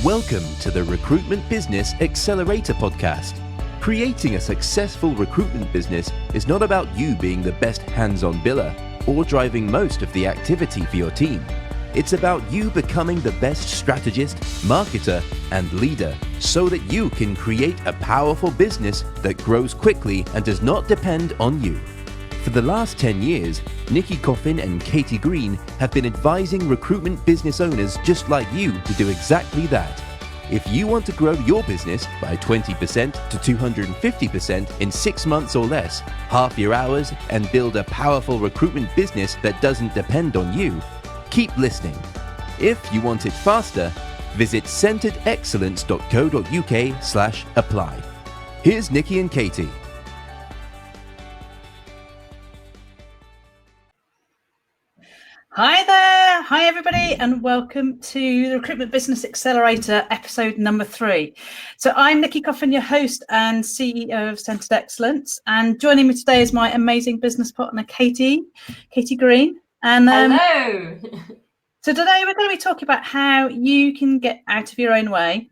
Welcome to the Recruitment Business Accelerator Podcast. Creating a successful recruitment business is not about you being the best hands-on biller or driving most of the activity for your team. It's about you becoming the best strategist, marketer, and leader so that you can create a powerful business that grows quickly and does not depend on you. For the last 10 years, Nicky Coffin and Katy Green have been advising recruitment business owners just like you to do exactly that. If you want to grow your business by 20% to 250% in 6 months or less, half your hours, and build a powerful recruitment business that doesn't depend on you, keep listening. If you want it faster, visit centeredexcellence.co.uk/apply. Here's Nicky and Katy. Hi there, hi everybody, and welcome to the Recruitment Business Accelerator episode number 3. So I'm Nicky Coffin, your host and CEO of Centered Excellence, and joining me today is my amazing business partner Katy Green. And hello. So today we're going to be talking about how you can get out of your own way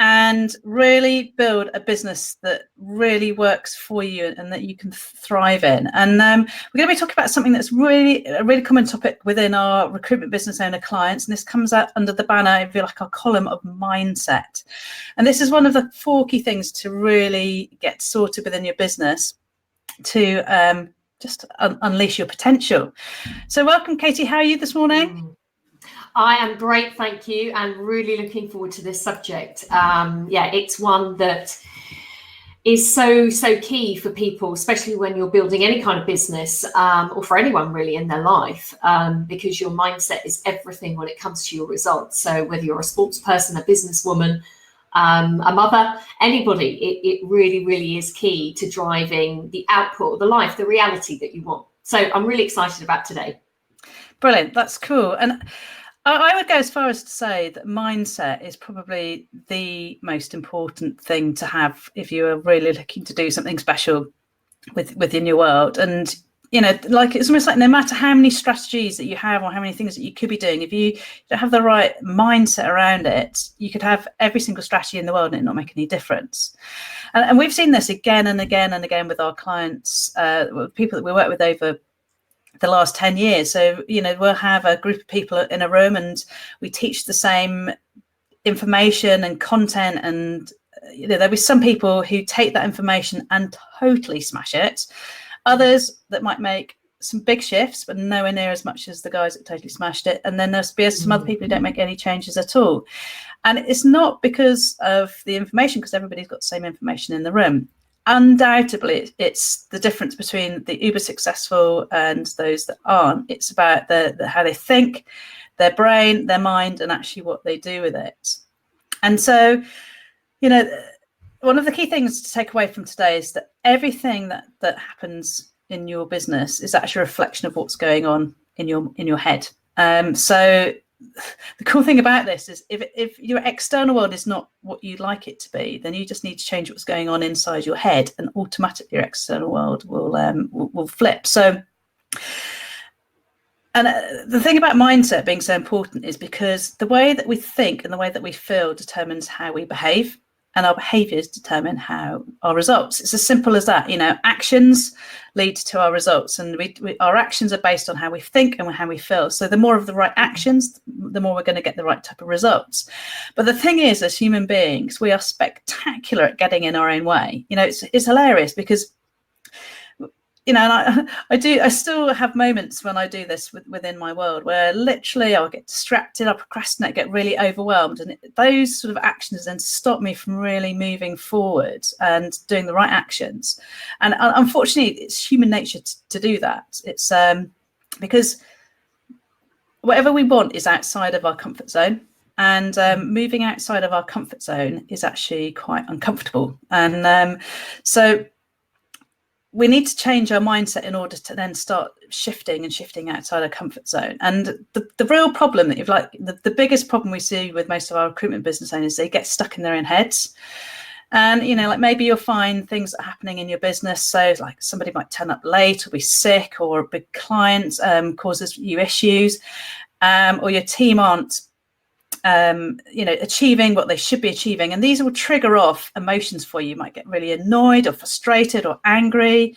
and really build a business that really works for you and that you can thrive in. And we're going to be talking about something that's really a really common topic within our recruitment business owner clients. And this comes out under the banner, if you like, our column of mindset. And this is one of the 4 key things to really get sorted within your business to just unleash your potential. So welcome, Katy. How are you this morning? I am great, thank you, and really looking forward to this subject. It's one that is so key for people, especially when you're building any kind of business, or for anyone really in their life, because your mindset is everything when it comes to your results. So whether you're a sports person, a businesswoman, a mother, anybody, it really is key to driving the output, the life, the reality that you want. So I'm really excited about today. Brilliant, that's cool. And I would go as far as to say that mindset is probably the most important thing to have if you are really looking to do something special within your world. And, you know, like it's almost like no matter how many strategies that you have or how many things that you could be doing, if you don't have the right mindset around it, you could have every single strategy in the world and it not make any difference. And we've seen this again and again and again with our clients, people that we work with over the last 10 years. So, you know, we'll have a group of people in a room and we teach the same information and content. And, you know, there'll be some people who take that information and totally smash it. Others that might make some big shifts, but nowhere near as much as the guys that totally smashed it. And then there's some other people who don't make any changes at all. And it's not because of the information, because everybody's got the same information in the room. Undoubtedly, it's the difference between the uber successful and those that aren't. It's about the how they think, their brain, their mind, and actually what they do with it. And so, you know, one of the key things to take away from today is that everything that happens in your business is actually a reflection of what's going on in your head. So the cool thing about this is if your external world is not what you'd like it to be, then you just need to change what's going on inside your head, and automatically your external world will flip. So, and the thing about mindset being so important is because the way that we think and the way that we feel determines how we behave, and our behaviors determine how our results. It's as simple as that. You know, actions lead to our results, and our actions are based on how we think and how we feel. So the more of the right actions, the more we're going to get the right type of results. But the thing is, as human beings, we are spectacular at getting in our own way. You know, it's hilarious because, you know, and I still have moments when I do this within my world where literally I'll get distracted, I'll procrastinate, get really overwhelmed. And those sort of actions then stop me from really moving forward and doing the right actions. And unfortunately, it's human nature to do that. It's because whatever we want is outside of our comfort zone. And moving outside of our comfort zone is actually quite uncomfortable. And so we need to change our mindset in order to then start shifting outside our comfort zone. And the real problem that the biggest problem we see with most of our recruitment business owners, they get stuck in their own heads. And, you know, like maybe you'll find things that are happening in your business. So like somebody might turn up late or be sick, or a big client causes you issues, or your team aren't achieving what they should be achieving. And these will trigger off emotions for you. You might get really annoyed or frustrated or angry.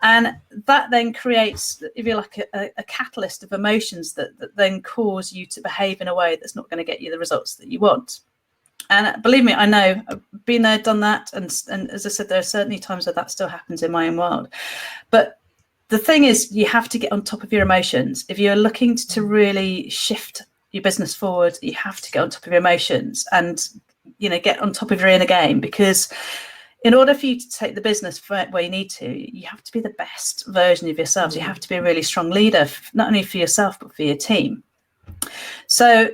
And that then creates, if you like, a catalyst of emotions that then cause you to behave in a way that's not going to get you the results that you want. And believe me, I know, I've been there, done that. And as I said, there are certainly times where that still happens in my own world. But the thing is, you have to get on top of your emotions. If you're looking to really shift your business forward, you have to get on top of your emotions and, get on top of your inner game, because in order for you to take the business where you need to, you have to be the best version of yourselves. You have to be a really strong leader, not only for yourself, but for your team. So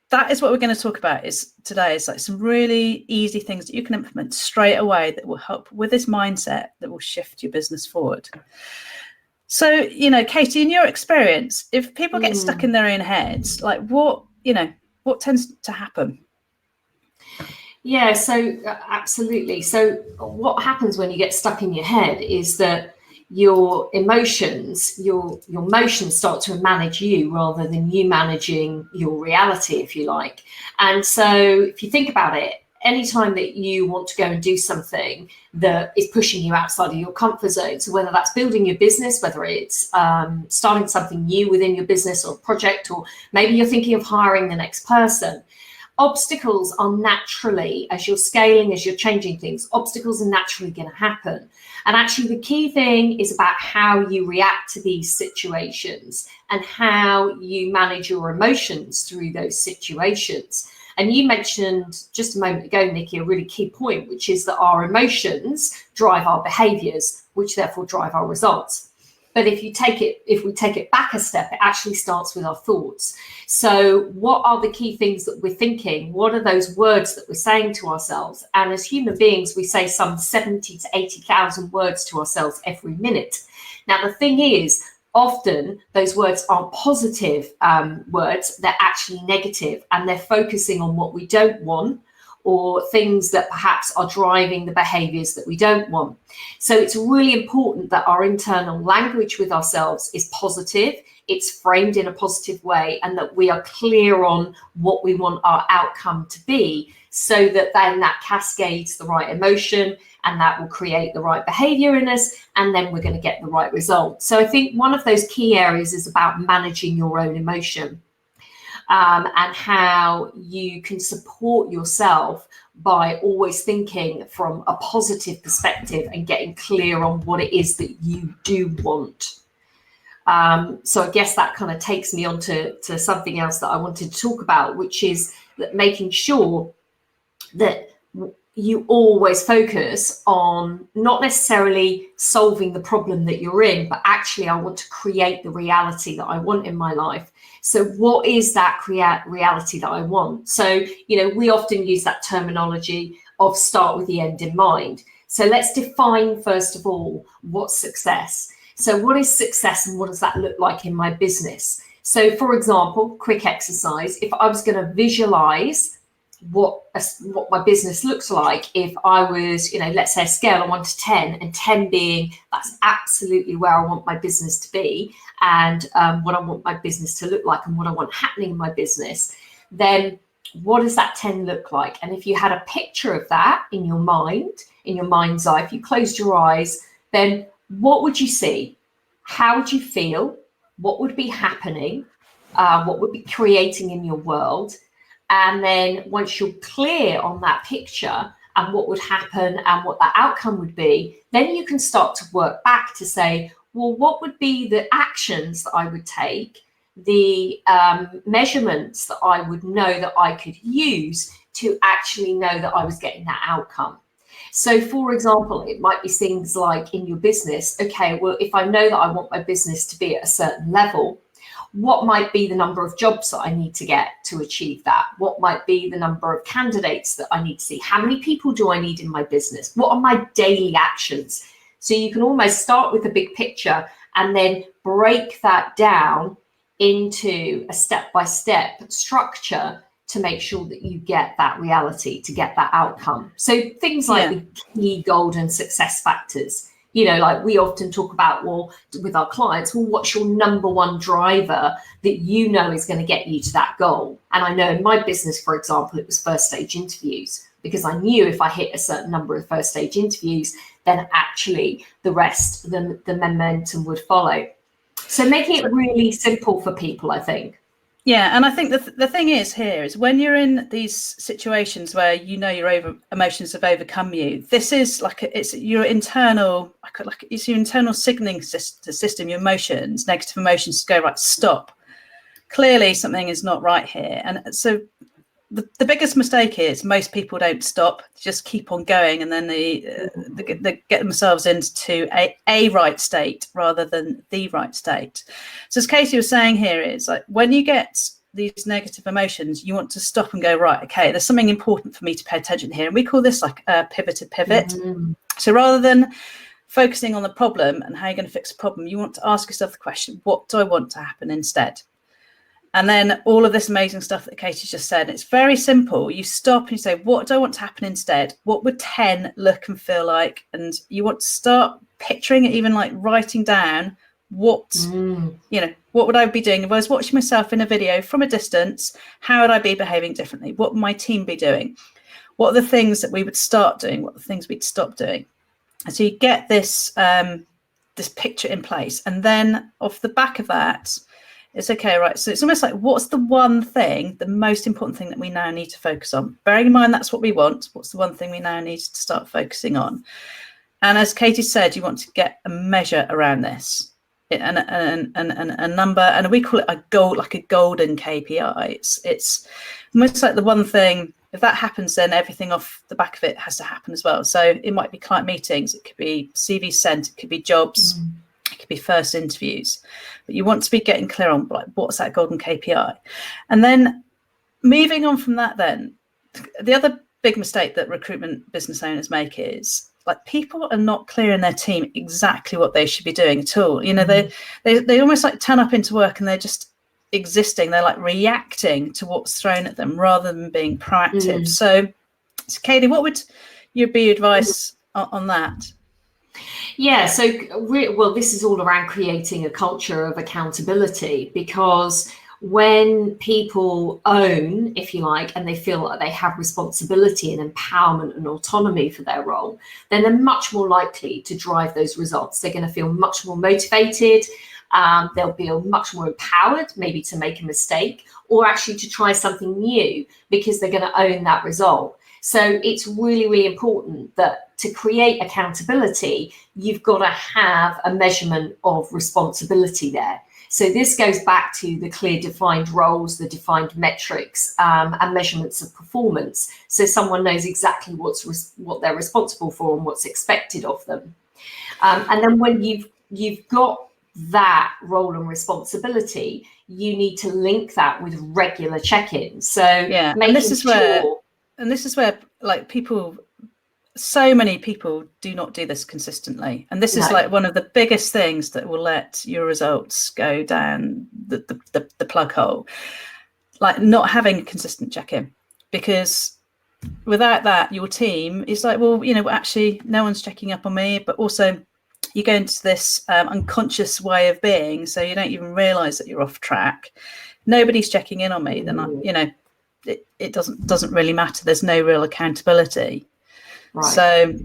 that is what we're going to talk about today is like some really easy things that you can implement straight away that will help with this mindset that will shift your business forward. So, Katy, in your experience, if people get stuck in their own heads, like what tends to happen? Yeah, so absolutely. So what happens when you get stuck in your head is that your emotions start to manage you rather than you managing your reality, if you like. And so if you think about it, anytime that you want to go and do something that is pushing you outside of your comfort zone, so whether that's building your business, whether it's starting something new within your business or project, or maybe you're thinking of hiring the next person, obstacles are naturally, as you're scaling, as you're changing things, obstacles are naturally going to happen. And actually the key thing is about how you react to these situations and how you manage your emotions through those situations. And you mentioned just a moment ago, Nicky, a really key point, which is that our emotions drive our behaviors, which therefore drive our results. But if we take it back a step, it actually starts with our thoughts. So what are the key things that we're thinking? What are those words that we're saying to ourselves? And as human beings, we say some 70 to 80,000 words to ourselves every minute. Now, the thing is, often those words aren't positive words, they're actually negative, and they're focusing on what we don't want, or things that perhaps are driving the behaviors that we don't want. So it's really important that our internal language with ourselves is positive, it's framed in a positive way, and that we are clear on what we want our outcome to be, so that then that cascades the right emotion, and that will create the right behavior in us, and then we're going to get the right result. So I think one of those key areas is about managing your own emotion. And how you can support yourself by always thinking from a positive perspective and getting clear on what it is that you do want. So I guess that kind of takes me on to something else that I wanted to talk about, which is that making sure that you always focus on not necessarily solving the problem that you're in, but actually I want to create the reality that I want in my life. So what is that reality that I want? So, we often use that terminology of start with the end in mind. So let's define, first of all, what's success. So what is success and what does that look like in my business? So for example, quick exercise, if I was going to visualize what my business looks like, if I was, let's say a scale of 1 to 10, and 10 being that's absolutely where I want my business to be, and what I want my business to look like and what I want happening in my business, then what does that 10 look like? And if you had a picture of that in your mind's eye, if you closed your eyes, then what would you see? How would you feel? What would be happening? What would be creating in your world? And then once you're clear on that picture and what would happen and what that outcome would be, then you can start to work back to say, well, what would be the actions that I would take, the measurements that I would know that I could use to actually know that I was getting that outcome. So, for example, it might be things like in your business, okay, well, if I know that I want my business to be at a certain level, what might be the number of jobs that I need to get to achieve that? What might be the number of candidates that I need to see? How many people do I need in my business? What are my daily actions? So you can almost start with a big picture and then break that down into a step-by-step structure to make sure that you get that reality, to get that outcome. So things like the key golden success factors. Like we often talk about, well, with our clients, well, what's your number one driver that you know is going to get you to that goal? And I know in my business, for example, it was first stage interviews, because I knew if I hit a certain number of first stage interviews, then actually the rest, the momentum would follow. So making it really simple for people, I think. Yeah, and I think the thing is here is when you're in these situations where your emotions have overcome you, this is like it's your internal signaling system, your emotions, negative emotions, to go, right, stop. Clearly something is not right here. And so the biggest mistake is most people don't stop, just keep on going, and then they get themselves into a right state rather than the right state. So as Katy was saying here, is like when you get these negative emotions, you want to stop and go, right, okay, there's something important for me to pay attention here. And we call this like a pivoted pivot. Mm-hmm. So rather than focusing on the problem and how you're going to fix the problem, you want to ask yourself the question, what do I want to happen instead? And then all of this amazing stuff that Katy just said, it's very simple. You stop and you say, what do I want to happen instead? What would 10 look and feel like? And you want to start picturing it, even like writing down what would I be doing if I was watching myself in a video from a distance? How would I be behaving differently? What would my team be doing? What are the things that we would start doing? What are the things we'd stop doing? And so you get this this picture in place. And then off the back of that, it's okay, right? So it's almost like, what's the one thing, the most important thing that we now need to focus on? Bearing in mind that's what we want. What's the one thing we now need to start focusing on? And as Katy said, you want to get a measure around this, and a number, and we call it a goal, like a golden KPI. It's almost like the one thing. If that happens, then everything off the back of it has to happen as well. So it might be client meetings, it could be CV sent, it could be jobs. It could be first interviews, but you want to be getting clear on like what's that golden KPI. And then moving on from that, then the other big mistake that recruitment business owners make is like people are not clear in their team exactly what they should be doing at all. They almost like turn up into work and they're just existing. They're like reacting to what's thrown at them rather than being proactive. So Katy, what would your advice on that? Yeah, so this is all around creating a culture of accountability, because when people own, if you like, and they feel like they have responsibility and empowerment and autonomy for their role, then they're much more likely to drive those results. They're going to feel much more motivated. They'll feel much more empowered, maybe to make a mistake or actually to try something new, because they're going to own that result. So it's really, really important that to create accountability, you've got to have a measurement of responsibility there. So this goes back to the clear defined roles, the defined metrics, and measurements of performance. So someone knows exactly what they're responsible for and what's expected of them. And then when you've got that role and responsibility, you need to link that with regular check-ins. So yeah, and this is where like so many people do not do this consistently. And this is like one of the biggest things that will let your results go down the plug hole, like not having a consistent check-in, because without that, your team is like, well, actually no one's checking up on me, but also you go into this unconscious way of being. So you don't even realize that you're off track. Nobody's checking in on me. Then it doesn't really matter. There's no real accountability. Right.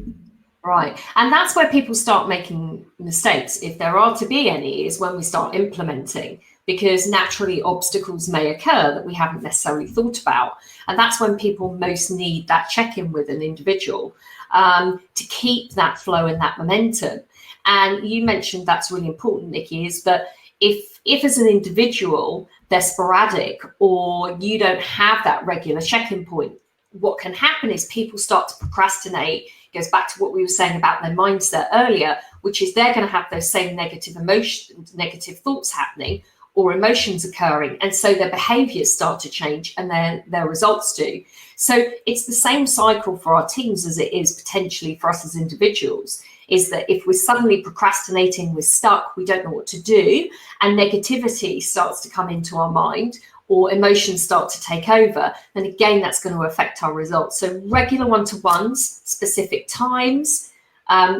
Right. And that's where people start making mistakes, if there are to be any, is when we start implementing, because naturally obstacles may occur that we haven't necessarily thought about. And that's when people most need that check-in with an individual to keep that flow and that momentum. And you mentioned that's really important, Nicky, is that if as an individual they're sporadic or you don't have that regular check-in point, what can happen is people start to procrastinate. It goes back to what we were saying about their mindset earlier, which is they're going to have those same negative emotions, negative thoughts happening or emotions occurring. And so their behaviors start to change and their results do. So it's the same cycle for our teams as it is potentially for us as individuals, is that if we're suddenly procrastinating, we're stuck, we don't know what to do, and negativity starts to come into our mind or emotions start to take over, then again, that's going to affect our results. So regular one-to-ones, specific times,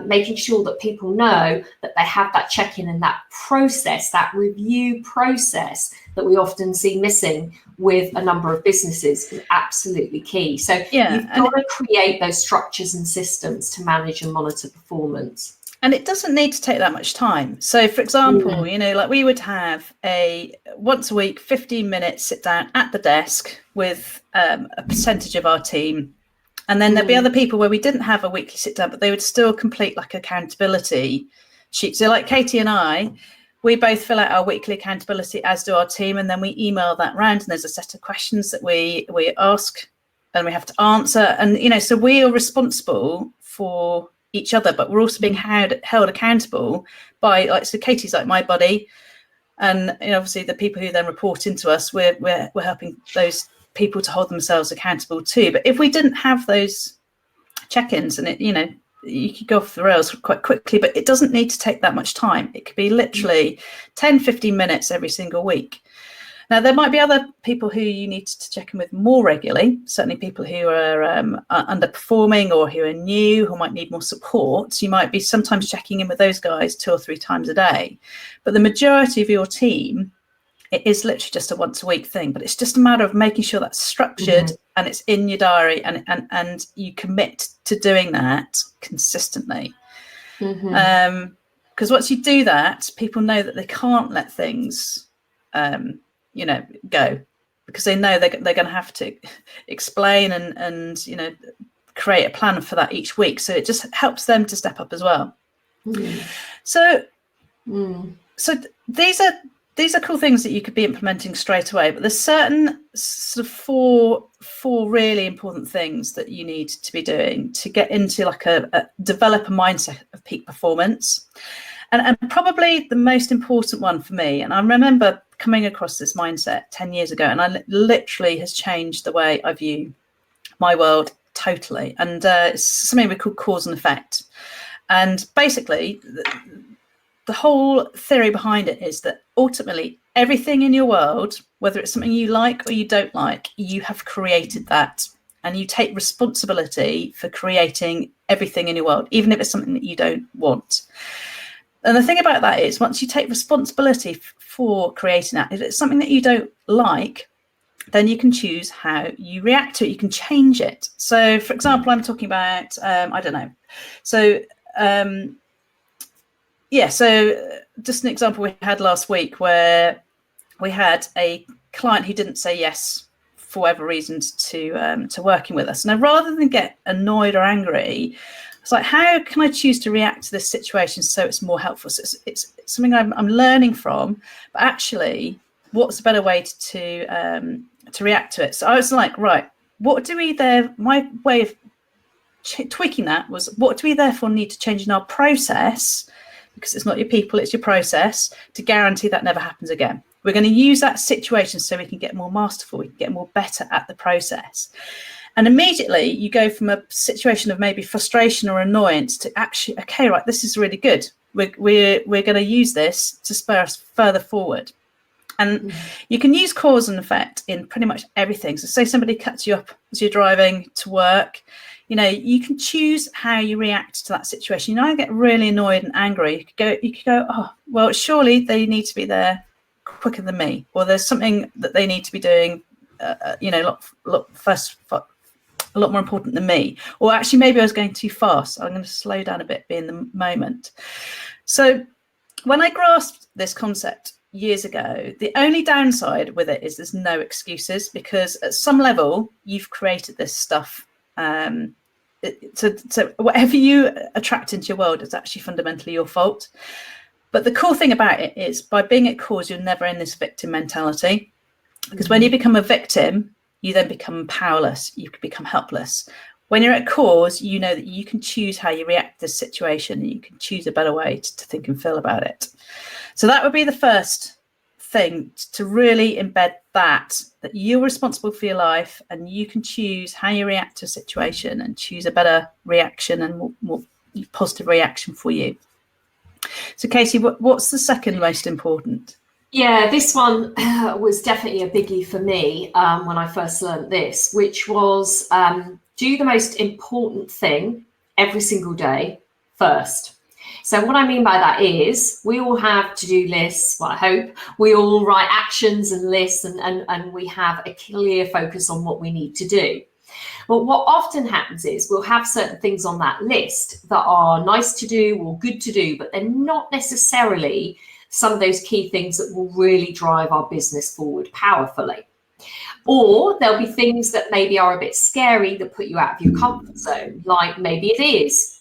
making sure that people know that they have that check-in and that process, that review process that we often see missing with a number of businesses is absolutely key. So you've got to create those structures and systems to manage and monitor performance. And it doesn't need to take that much time. So, for example, you know, like we would have a once a week, 15 minutes sit down at the desk with a percentage of our team. And then there'd be other people where we didn't have a weekly sit down, but they would still complete like accountability sheets. So like Katy and I, we both fill out our weekly accountability, as do our team. And then we email that round, and there's a set of questions that we ask and we have to answer. And, you know, so we are responsible for each other, but we're also being held accountable by, like, so Katy's like my buddy, and, you know, obviously the people who then report into us, we're helping those people to hold themselves accountable too. But if we didn't have those check-ins, and it, you know, you could go off the rails quite quickly, but it doesn't need to take that much time. It could be literally 10-15 minutes every single week. Now, there might be other people who you need to check in with more regularly, certainly people who are underperforming or who are new, who might need more support. So you might be sometimes checking in with those guys 2 or 3 times a day. But the majority of your team, it is literally just a once a week thing. But it's just a matter of making sure that's structured and it's in your diary, and you commit to doing that consistently. Because once you do that, people know that they can't let things you know, go, because they know they're going to have to explain and, you know, create a plan for that each week. So it just helps them to step up as well. So these are cool things that you could be implementing straight away, but there's certain sort of four really important things that you need to be doing to get into like develop a mindset of peak performance. And probably the most important one for me, and I remember coming across this mindset 10 years ago, and I literally has changed the way I view my world totally. And it's something we call cause and effect. And basically, the whole theory behind it is that ultimately everything in your world, whether it's something you like or you don't like, you have created that. And you take responsibility for creating everything in your world, even if it's something that you don't want. And the thing about that is, once you take responsibility for creating that, if it's something that you don't like, then you can choose how you react to it. You can change it. So, for example, I'm talking about, I don't know. So, so just an example we had last week where we had a client who didn't say yes for whatever reasons to working with us. Now, rather than get annoyed or angry, it's like, how can I choose to react to this situation so it's more helpful? So it's something I'm learning from, but actually, what's a better way to react to it? So I was like, right, what do we there? My way of tweaking that was, what do we therefore need to change in our process? Because it's not your people, it's your process, to guarantee that never happens again. We're going to use that situation so we can get more masterful, we can get more better at the process. And immediately you go from a situation of maybe frustration or annoyance to actually, okay, right, this is really good. We're going to use this to spur us further forward. And you can use cause and effect in pretty much everything. So say somebody cuts you up as you're driving to work, you know, you can choose how you react to that situation. You know, I get really annoyed and angry. You could go, oh, well, surely they need to be there quicker than me, or there's something that they need to be doing, you know, a lot more important than me, or actually maybe I was going too fast. I'm going to slow down a bit, be in the moment. So when I grasped this concept years ago, the only downside with it is there's no excuses, because at some level you've created this stuff. So whatever you attract into your world is actually fundamentally your fault. But the cool thing about it is, by being at cause, you're never in this victim mentality, because when you become a victim, you then become powerless, you can become helpless. When you're at cause, you know that you can choose how you react to this situation, and you can choose a better way to think and feel about it. So that would be the first thing, to really embed that you're responsible for your life, and you can choose how you react to a situation and choose a better reaction and more positive reaction for you. So Katy, what's the second most important? Yeah, this one was definitely a biggie for me when I first learned this, which was do the most important thing every single day first. So what I mean by that is we all have to-do lists. Well, I hope we all write actions and lists, and we have a clear focus on what we need to do. But what often happens is we'll have certain things on that list that are nice to do or good to do, but they're not necessarily some of those key things that will really drive our business forward powerfully. Or there'll be things that maybe are a bit scary that put you out of your comfort zone, like maybe it is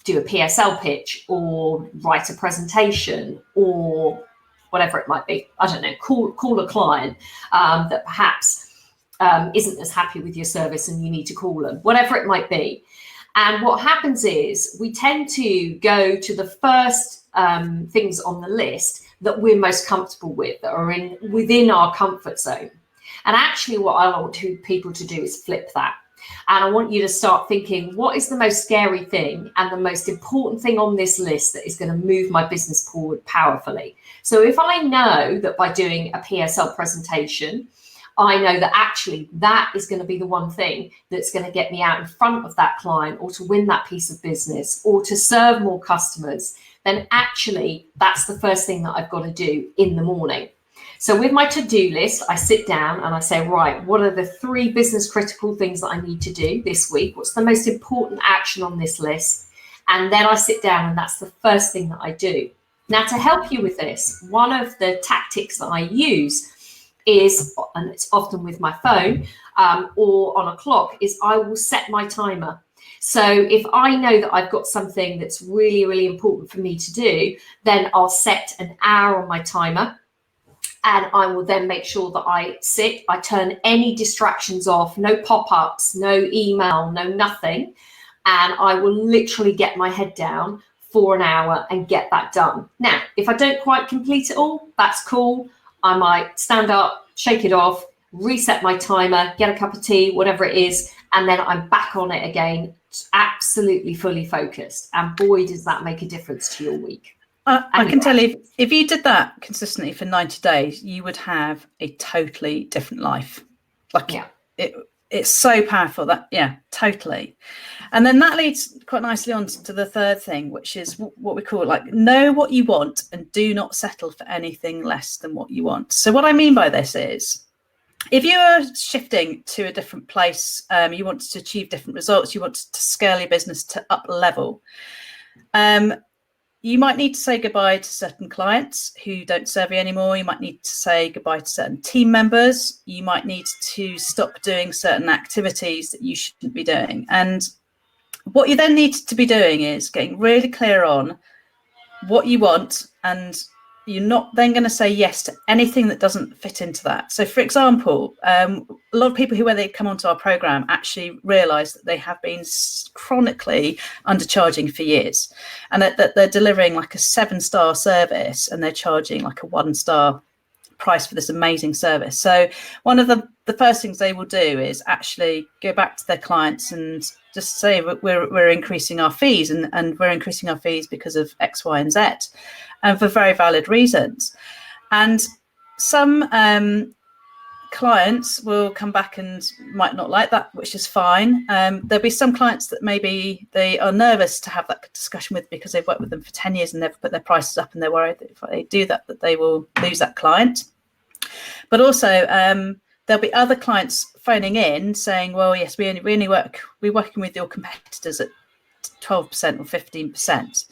do a PSL pitch or write a presentation or whatever it might be. I don't know, call a client that perhaps isn't as happy with your service and you need to call them, whatever it might be. And what happens is we tend to go to the first things on the list that we're most comfortable with, that are within our comfort zone. And actually what I want people to do is flip that. And I want you to start thinking, what is the most scary thing and the most important thing on this list that is going to move my business forward powerfully? So if I know that by doing a PSL presentation, I know that actually that is going to be the one thing that's going to get me out in front of that client, or to win that piece of business, or to serve more customers, then actually that's the first thing that I've got to do in the morning. So with my to-do list, I sit down and I say, right, what are the 3 business critical things that I need to do this week? What's the most important action on this list? And then I sit down and that's the first thing that I do. Now, to help you with this, one of the tactics that I use is, and it's often with my phone or on a clock, is I will set my timer. So if I know that I've got something that's really, really important for me to do, then I'll set an hour on my timer. And I will then make sure that I turn any distractions off, no pop-ups, no email, no nothing. And I will literally get my head down for an hour and get that done. Now, if I don't quite complete it all, that's cool. I might stand up, shake it off, reset my timer, get a cup of tea, whatever it is, and then I'm back on it again, absolutely fully focused. And boy, does that make a difference to your week. I can tell you, if you did that consistently for 90 days, you would have a totally different life. It's so powerful that, totally. And then that leads quite nicely on to the third thing, which is what we call know what you want and do not settle for anything less than what you want. So what I mean by this is, if you are shifting to a different place, you want to achieve different results, you want to scale your business to up level, you might need to say goodbye to certain clients who don't serve you anymore. You might need to say goodbye to certain team members. You might need to stop doing certain activities that you shouldn't be doing. And what you then need to be doing is getting really clear on what you want, and you're not then going to say yes to anything that doesn't fit into that. So, for example, a lot of people who, when they come onto our program, actually realise that they have been chronically undercharging for years, and that they're delivering like a 7-star service and they're charging like a 1-star price for this amazing service. So one of the first things they will do is actually go back to their clients and just say we're increasing our fees, and we're increasing our fees because of X, Y, and Z, and for very valid reasons. And some clients will come back and might not like that, which is fine. There'll be some clients that maybe they are nervous to have that discussion with because they've worked with them for 10 years and never put their prices up, and they're worried that if they do that they will lose that client. But also there'll be other clients phoning in saying, well, yes, we're working with your competitors at 12% or 15%.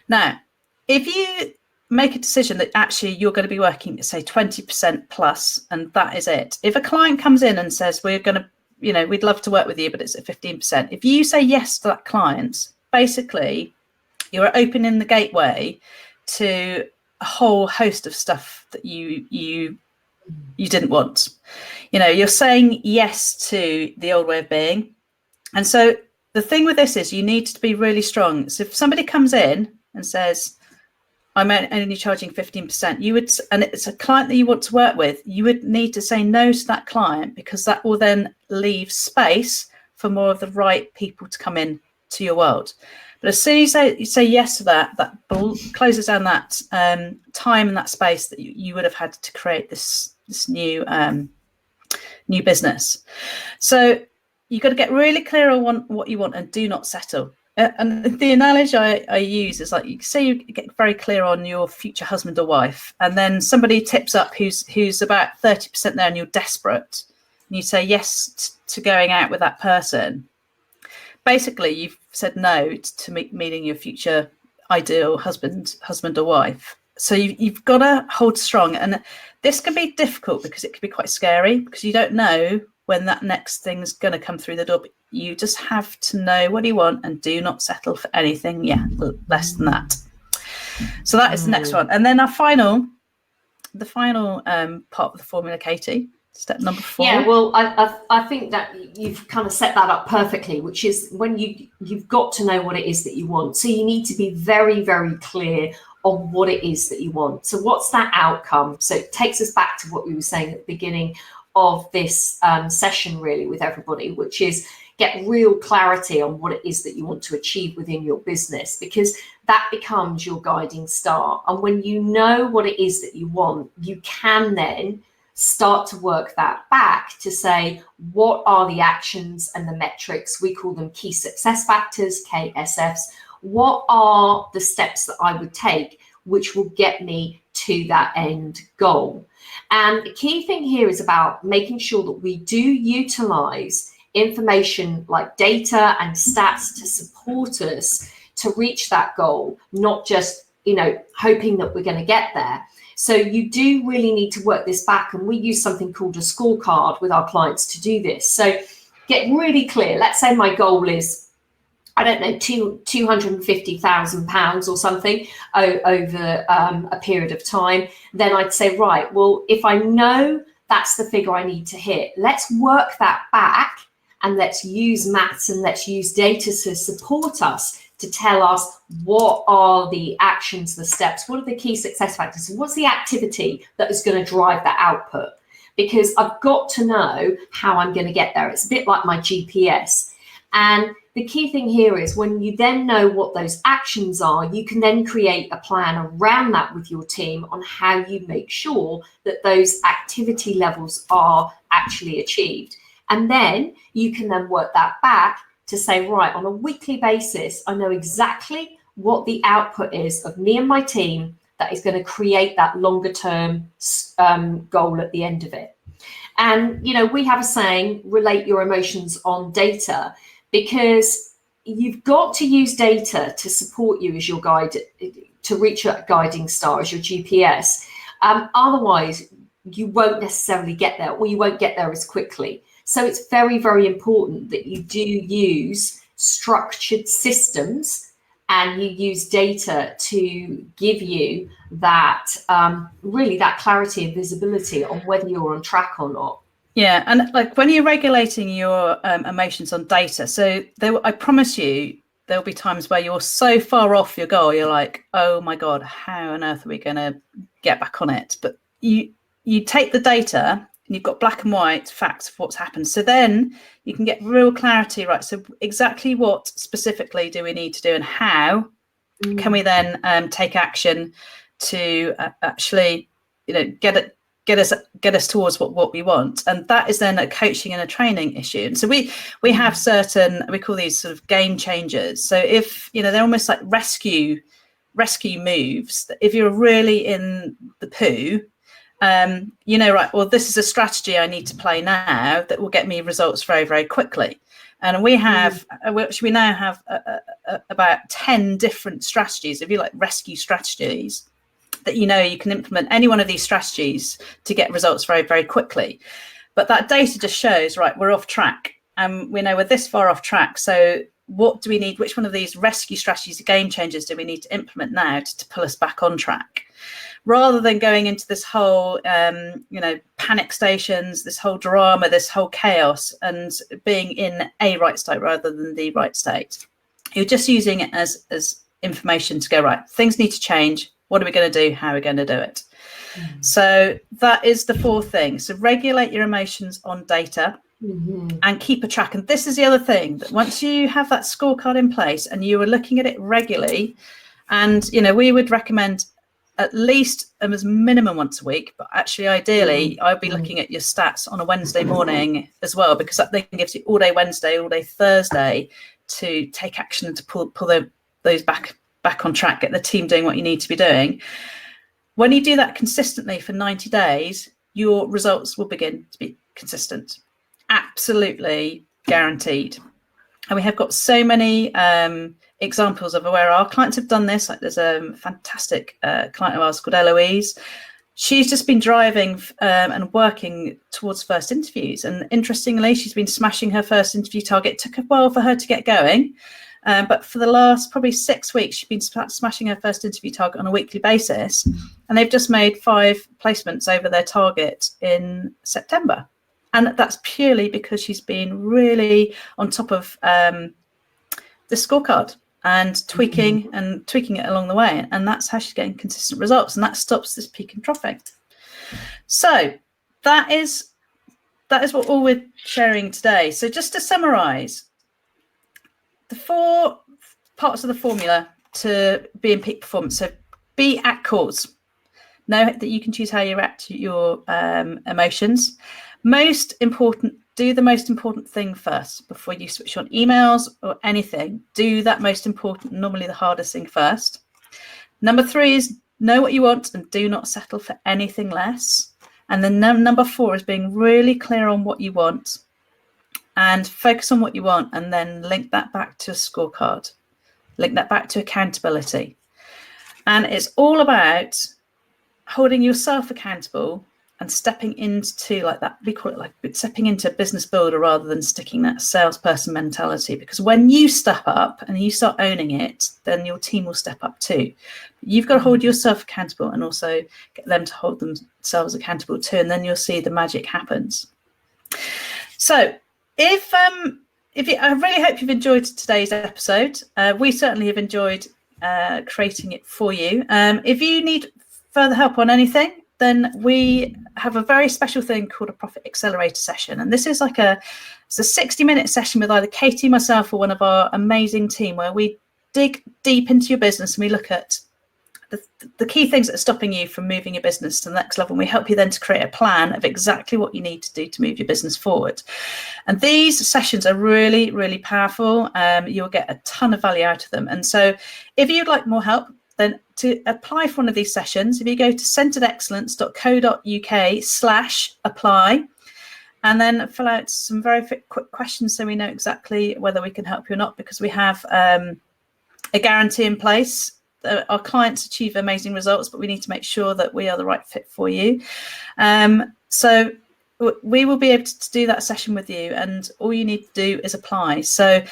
Now, if you make a decision that actually you're going to be working at, say, 20% plus, and that is it. If a client comes in and says, we're going to, we'd love to work with you, but it's at 15%. If you say yes to that client, basically you're opening the gateway to a whole host of stuff that you didn't want. You're saying yes to the old way of being. And so the thing with this is you need to be really strong. So if somebody comes in and says, I'm only charging 15%, you would, and it's a client that you want to work with, you would need to say no to that client, because that will then leave space for more of the right people to come in to your world. But as soon as you say yes to that closes down that time and that space that you would have had to create this new business. So you've got to get really clear on what you want and do not settle. And the analogy I use is like, you say you get very clear on your future husband or wife, and then somebody tips up who's about 30% there, and you're desperate, and you say yes to going out with that person. Basically, you've said no to meeting your future ideal husband or wife. So you've got to hold strong, and this can be difficult because it can be quite scary, because you don't know when that next thing's going to come through the door. But you just have to know what you want and do not settle for anything less than that. So that is the next one. And then the final part of the formula, Katie, step number 4. Yeah, well, I think that you've kind of set that up perfectly, which is when you've got to know what it is that you want. So you need to be very, very clear on what it is that you want. So what's that outcome? So it takes us back to what we were saying at the beginning of this session, really, with everybody, which is get real clarity on what it is that you want to achieve within your business, because that becomes your guiding star. And when you know what it is that you want, you can then start to work that back to say, what are the actions and the metrics? We call them key success factors, KSFs. What are the steps that I would take which will get me to that end goal? And the key thing here is about making sure that we do utilize information like data and stats to support us to reach that goal, not just, hoping that we're going to get there. So you do really need to work this back, and we use something called a scorecard with our clients to do this. So get really clear. Let's say my goal is, I don't know, £250,000 or something over a period of time. Then I'd say, right, well, if I know that's the figure I need to hit, let's work that back, and let's use maths and let's use data to support us, to tell us what are the actions, the steps, what are the key success factors, what's the activity that is going to drive that output? Because I've got to know how I'm going to get there. It's a bit like my GPS. And the key thing here is when you then know what those actions are, you can then create a plan around that with your team on how you make sure that those activity levels are actually achieved. And then you can then work that back to say, right, on a weekly basis, I know exactly what the output is of me and my team that is going to create that longer term goal at the end of it. And, we have a saying, relate your emotions on data, because you've got to use data to support you as your guide, to reach your guiding star, as your GPS. Otherwise, you won't necessarily get there, or you won't get there as quickly. So it's very, very important that you do use structured systems and you use data to give you that really that clarity and visibility on whether you're on track or not. Yeah, and like when you're regulating your emotions on data, so I promise you there'll be times where you're so far off your goal, you're like, oh my God, how on earth are we going to get back on it? But you take the data, and you've got black and white facts of what's happened. So then you can get real clarity, right? So exactly what specifically do we need to do, and how can we then take action to actually, get us towards what we want? And that is then a coaching and a training issue. And so we have certain, we call these sort of game changers. So if, they're almost like rescue moves, that if you're really in the poo, right, well, this is a strategy I need to play now that will get me results very, very quickly. And we now have about 10 different strategies, if you like, rescue strategies, that you can implement any one of these strategies to get results very, very quickly. But that data just shows, right, we're off track, and we know we're this far off track. So what do we need? Which one of these rescue strategies, game changers, do we need to implement now to pull us back on track? Rather than going into this whole, panic stations, this whole drama, this whole chaos, and being in a right state rather than the right state. You're just using it as information to go, right, things need to change. What are we going to do? How are we going to do it? So that is the 4th thing. So regulate your emotions on data and keep a track. And this is the other thing, that once you have that scorecard in place and you are looking at it regularly, and, we would recommend at least as minimum once a week, but actually ideally I'd be looking at your stats on a Wednesday morning as well, because that then gives you all day Wednesday, all day Thursday to take action and to pull those back on track, get the team doing what you need to be doing. When you do that consistently for 90 days, your results will begin to be consistent. Absolutely guaranteed. And we have got so many examples of where our clients have done this. Like there's a fantastic client of ours called Eloise. She's just been driving and working towards first interviews. And interestingly, she's been smashing her first interview target. It took a while for her to get going. But for the last probably 6 weeks, she's been smashing her first interview target on a weekly basis. And they've just made 5 placements over their target in September. And that's purely because she's been really on top of the scorecard and tweaking it along the way. And that's how she's getting consistent results. And that stops this peak and troughing. So that is what all we're sharing today. So just to summarize, the 4 parts of the formula to be in peak performance. So be at cause. Know that you can choose how you react to your emotions. Most important, do the most important thing first before you switch on emails or anything. Do that most important, normally the hardest thing first. Number 3 is know what you want and do not settle for anything less. And then number 4 is being really clear on what you want and focus on what you want, and then link that back to a scorecard, link that back to accountability. And it's all about holding yourself accountable and stepping into like that, we call it like stepping into a business builder rather than sticking that salesperson mentality. Because when you step up and you start owning it, then your team will step up too. You've got to hold yourself accountable and also get them to hold themselves accountable too. And then you'll see the magic happens. So I really hope you've enjoyed today's episode. We certainly have enjoyed creating it for you. If you need further help on anything, then we have a very special thing called a Profit Accelerator session. And this is like it's a 60-minute session with either Katie, myself, or one of our amazing team, where we dig deep into your business and we look at the key things that are stopping you from moving your business to the next level. And we help you then to create a plan of exactly what you need to do to move your business forward. And these sessions are really, really powerful. You'll get a ton of value out of them. And so if you'd like more help, then to apply for one of these sessions, if you go to centeredexcellence.co.uk/apply, and then fill out some very quick questions so we know exactly whether we can help you or not, because we have a guarantee in place. Our clients achieve amazing results, but we need to make sure that we are the right fit for you. So we will be able to do that session with you, and all you need to do is apply. So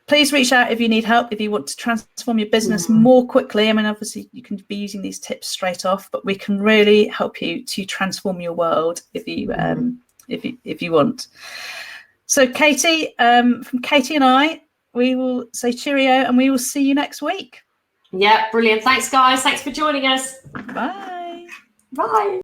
please reach out if you need help, if you want to transform your business more quickly. I mean, obviously you can be using these tips straight off, but we can really help you to transform your world if you want. So Katie, from Katie and I, we will say cheerio, and we will see you next week. Yeah, brilliant. Thanks, guys. Thanks for joining us. Bye. Bye.